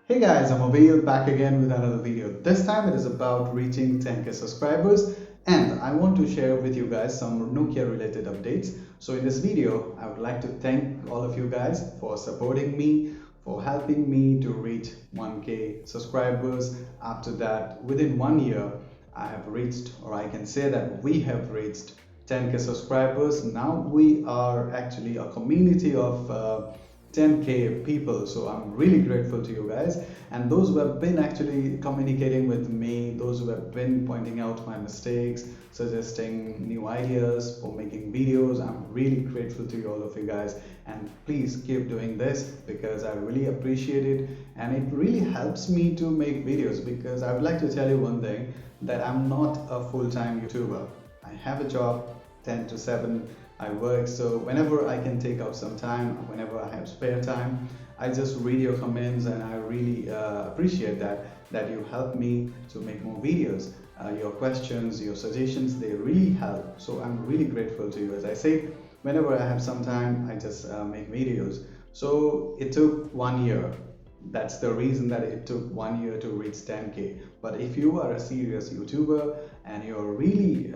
Hey guys, I'm Abil back again with another video. This time it is about reaching 10k subscribers and I want to share with you guys some Nokia related updates. So in this video, I would like to thank all of you guys for supporting me, for helping me to reach 1k subscribers. After that, within 1 year, I have reached, or I can say that we have reached 10k subscribers. Now we are actually a community of 10k people, so I'm really grateful to you guys and those who have been actually communicating with me, those who have been pointing out my mistakes, suggesting new ideas for making videos. I'm really grateful to you, all of you guys, and please keep doing this because I really appreciate it and it really helps me to make videos. Because I would like to tell you one thing, that I'm not a full-time YouTuber. I have a job, 10 to 7 I work, so whenever I can take out some time, whenever I have spare time, I just read your comments and I really appreciate that you help me to make more videos. Your questions, your suggestions, they really help, so I'm really grateful to you. As I say, whenever I have some time, I just make videos. So it took 1 year. That's the reason that it took 1 year to reach 10k. But if you are a serious YouTuber and you're really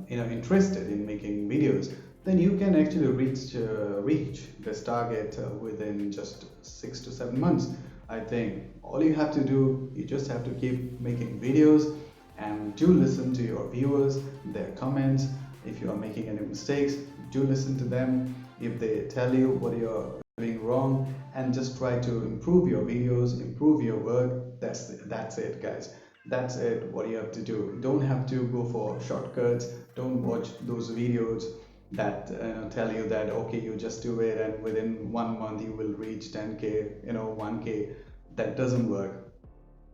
interested in making videos, then you can actually reach this target within just 6 to 7 months. I think all you have to do, you just have to keep making videos and do listen to your viewers, their comments. If you are making any mistakes, do listen to them. If they tell you what you're doing wrong, and just try to improve your videos, improve your work. That's it, guys. That's it. What you have to do. You don't have to go for shortcuts. Don't watch those videos that tell you that okay, you just do it and within 1 month you will reach 10k, 1k. That doesn't work.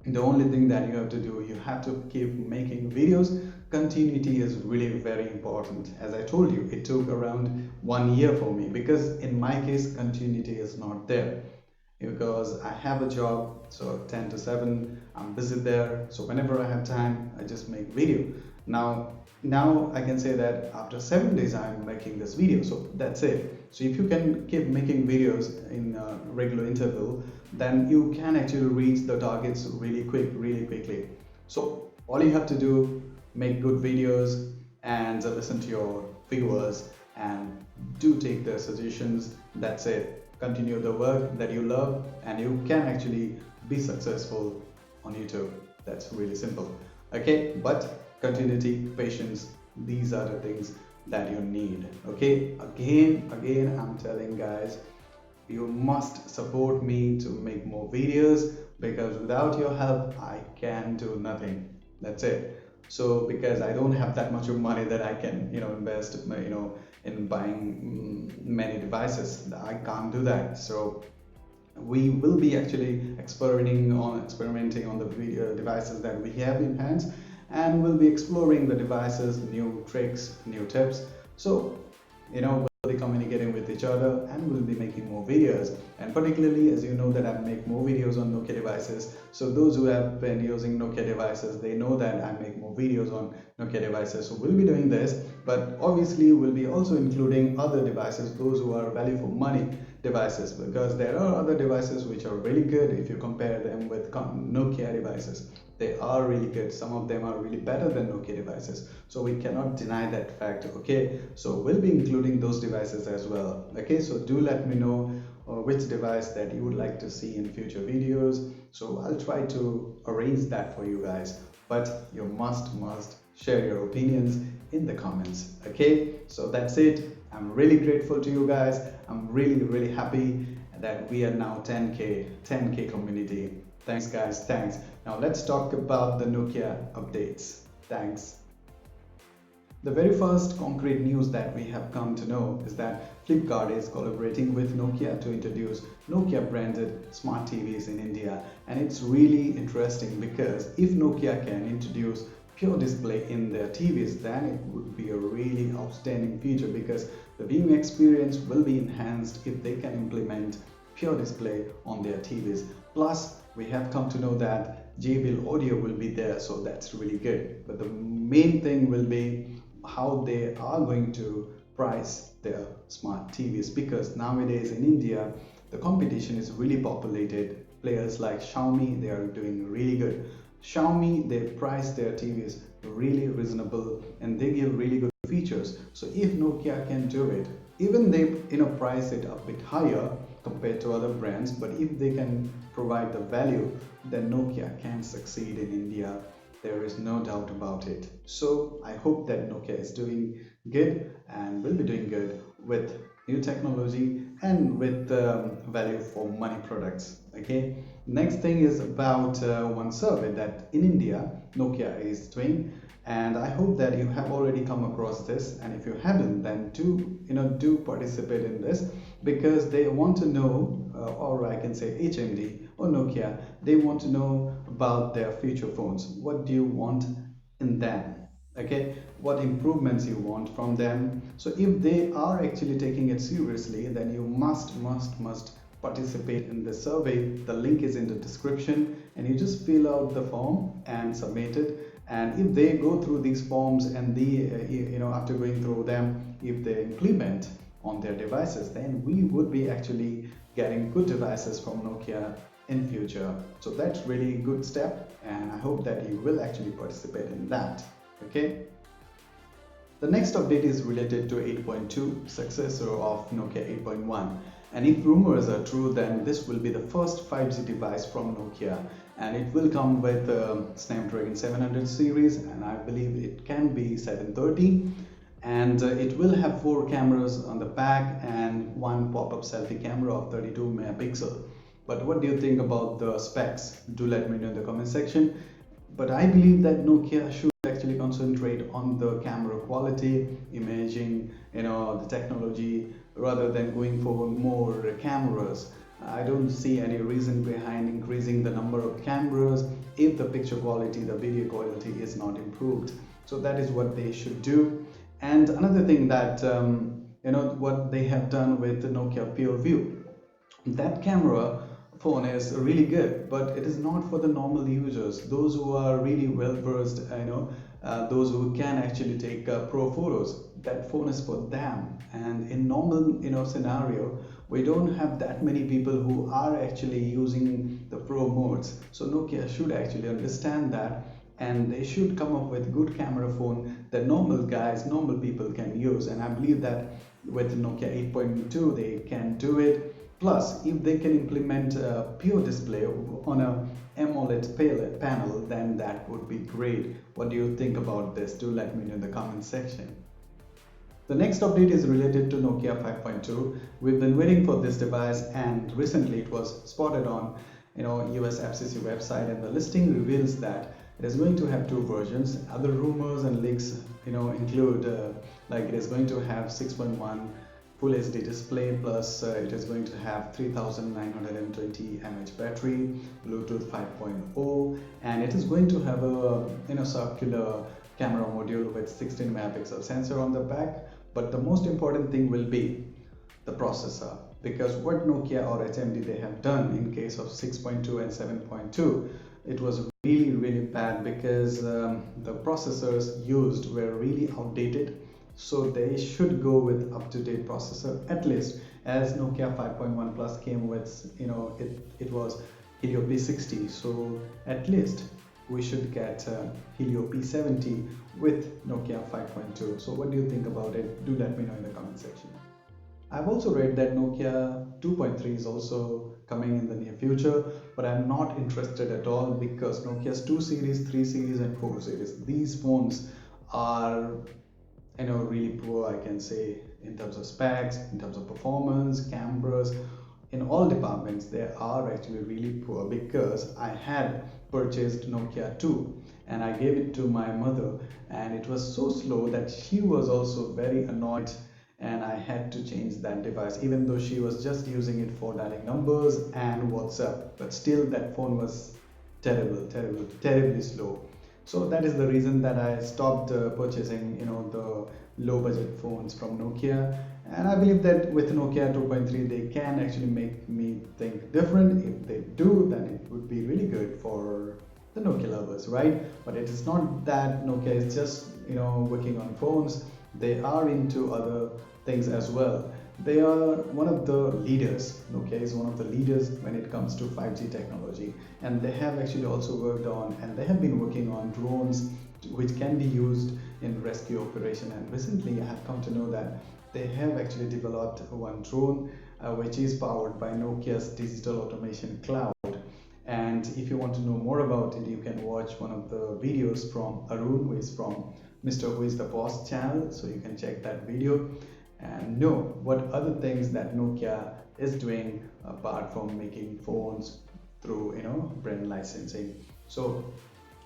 The only thing that you have to do, you have to keep making videos. Continuity is really very important. As I told you, it took around 1 year for me because in my case continuity is not there, because I have a job, so 10 to 7 I'm busy there, so whenever I have time I just make video. Now I can say that after 7 days I'm making this video, so that's it. So if you can keep making videos in a regular interval, then you can actually reach the targets really quickly. So all you have to do, make good videos and listen to your viewers and do take their suggestions. That's it. Continue the work that you love and you can actually be successful on YouTube. That's really simple. Okay, but continuity, patience, these are the things that you need. Okay, again I'm telling guys, you must support me to make more videos because without your help I can do nothing. That's it. So because I don't have that much of money that I can invest in buying many devices, I can't do that. So we will be actually experimenting on the video devices that we have in hands, and we'll be exploring the devices, new tricks, new tips. So we'll be communicating with each other and we'll be making more videos. And particularly, as you know, that I make more videos on Nokia devices, so those who have been using Nokia devices, they know that I make more videos on Nokia devices. So we'll be doing this, but obviously we'll be also including other devices, those who are value for money devices, because there are other devices which are really good. If you compare them with Nokia devices, they are really good. Some of them are really better than Nokia devices, so we cannot deny that fact. Okay, so we'll be including those devices as well. Okay, so do let me know which device that you would like to see in future videos, so I'll try to arrange that for you guys. But you must share your opinions in the comments. Okay, so that's it. I'm really grateful to you guys. I'm really happy that we are now 10k community. Thanks guys, thanks. Now let's talk about the Nokia updates. Thanks. The very first concrete news that we have come to know is that Flipkart is collaborating with Nokia to introduce Nokia branded smart TVs in India. And it's really interesting because if Nokia can introduce pure display in their TVs, then it would be a really outstanding feature, because the viewing experience will be enhanced if they can implement pure display on their TVs. Plus, we have come to know that JBL audio will be there, so that's really good. But the main thing will be how they are going to price their smart TVs, because nowadays in India the competition is really populated. players like Xiaomi, they are doing really good. Xiaomi, they price their TVs really reasonable and they give really good features. So if Nokia can do it, even they price it a bit higher compared to other brands, but if they can provide the value, then Nokia can succeed in India. There is no doubt about it. So I hope that Nokia is doing good and will be doing good with new technology and with value for money products. Okay. Next thing is about one survey that in India Nokia is doing, and I hope that you have already come across this, and if you haven't, then do participate in this, because they want to know, or I can say HMD or Nokia, they want to know about their future phones. What do you want in them? Okay, what improvements you want from them. So if they are actually taking it seriously, then you must participate in the survey. The link is in the description, and you just fill out the form and submit it. And if they go through these forms and after going through them, if they implement on their devices, then we would be actually getting good devices from Nokia in future. So that's really good step, and I hope that you will actually participate in that. Okay. The next update is related to 8.2, successor of Nokia 8.1. And if rumors are true, then this will be the first 5G device from Nokia, and it will come with Snapdragon 700 series, and I believe it can be 730, and it will have 4 cameras on the back and one pop-up selfie camera of 32 megapixel. But what do you think about the specs? Do let me know in the comment section. But I believe that Nokia should actually concentrate on the camera quality, imaging, the technology, rather than going for more cameras. I don't see any reason behind increasing the number of cameras if the picture quality, the video quality is not improved. So that is what they should do. And another thing that what they have done with the Nokia Pure View, that camera phone is really good, but it is not for the normal users, those who are really well versed, those who can actually take pro photos. That phone is for them, and in normal scenario, we don't have that many people who are actually using the pro modes. So Nokia should actually understand that, and they should come up with good camera phone that normal people can use. And I believe that with Nokia 8.2 they can do it. Plus, if they can implement a pure display on a AMOLED panel, then that would be great. What do you think about this? Do let me know in the comment section. The next update is related to Nokia 5.2. We've been waiting for this device, and recently it was spotted on US FCC website, and the listing reveals that it is going to have 2 versions. Other rumors and leaks include like it is going to have 6.1 Full HD display, plus it is going to have 3920 mAh battery, Bluetooth 5.0, and it is going to have a circular camera module with 16 megapixel sensor on the back. But the most important thing will be the processor, because what Nokia or HMD they have done in case of 6.2 and 7.2, it was really bad, because the processors used were really outdated. So they should go with up-to-date processor, at least, as Nokia 5.1 Plus came with, it was Helio P60. So at least we should get Helio P70 with Nokia 5.2. So what do you think about it? Do let me know in the comment section. I've also read that Nokia 2.3 is also coming in the near future, but I'm not interested at all, because Nokia's 2 series, 3 series and 4 series, these phones are really poor, I can say, in terms of specs, in terms of performance, cameras, in all departments. They are actually really poor, because I had purchased Nokia 2 and I gave it to my mother, and it was so slow that she was also very annoyed, and I had to change that device, even though she was just using it for dialing numbers and WhatsApp. But still, that phone was terribly slow. So that is the reason that I stopped purchasing the low budget phones from Nokia. And I believe that with Nokia 2.3 they can actually make me think different. If they do, then it would be really good for the Nokia lovers, right? But it is not that Nokia is just working on phones. They are into other things as well. they are one of the leaders. Nokia is one of the leaders when it comes to 5G technology, and they have actually also worked on, and they have been working on drones which can be used in rescue operation. And recently I have come to know that they have actually developed one drone which is powered by Nokia's digital automation cloud. And if you want to know more about it, you can watch one of the videos from Arun, who is from Mr. Who is the Boss channel. So you can check that video and know what other things that Nokia is doing apart from making phones through brand licensing. So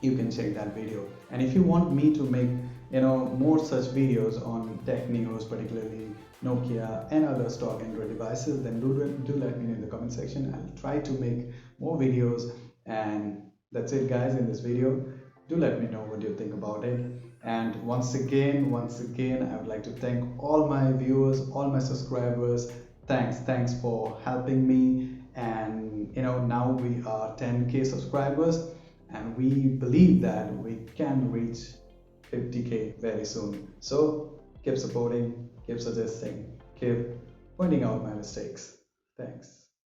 you can check that video. And if you want me to make more such videos on tech news, particularly Nokia and other stock Android devices, then do let me know in the comment section. I'll try to make more videos. And that's it guys in this video. Do let me know what you think about it. And once again I would like to thank all my viewers, all my subscribers. Thanks for helping me. And now we are 10K subscribers, and we believe that we can reach 50K very soon. So keep supporting, keep suggesting, keep pointing out my mistakes. Thanks.